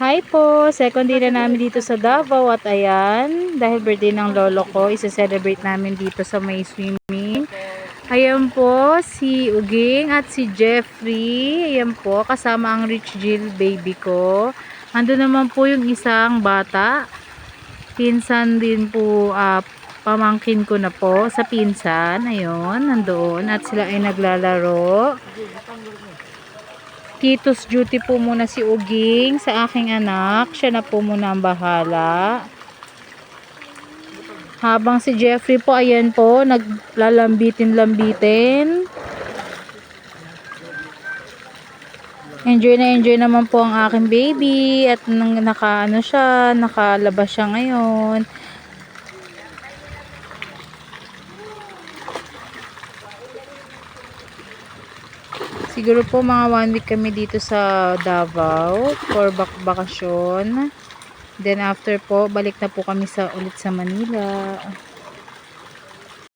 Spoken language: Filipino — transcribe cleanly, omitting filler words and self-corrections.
Hi po! Second day na namin dito sa Davao at ayan, dahil birthday ng lolo ko, isa-celebrate namin dito sa may swimming. Ayan po, si Uging at si Jeffrey. Ayan po, kasama ang Rich Jill baby ko. Ando naman po yung isang bata. Pinsan din po, pamangkin ko na po sa pinsan. Ayun, nandoon at sila ay naglalaro. Titos duty po muna si Uging sa aking anak. Siya na po muna ang bahala. Habang si Jeffrey po, ayan po, naglalambitin-lambitin. Enjoy na enjoy naman po ang aking baby. At nakalabas siya ngayon. Siguro po mga 1 week kami dito sa Davao for bakasyon. Then after po, balik na po kami ulit sa Manila.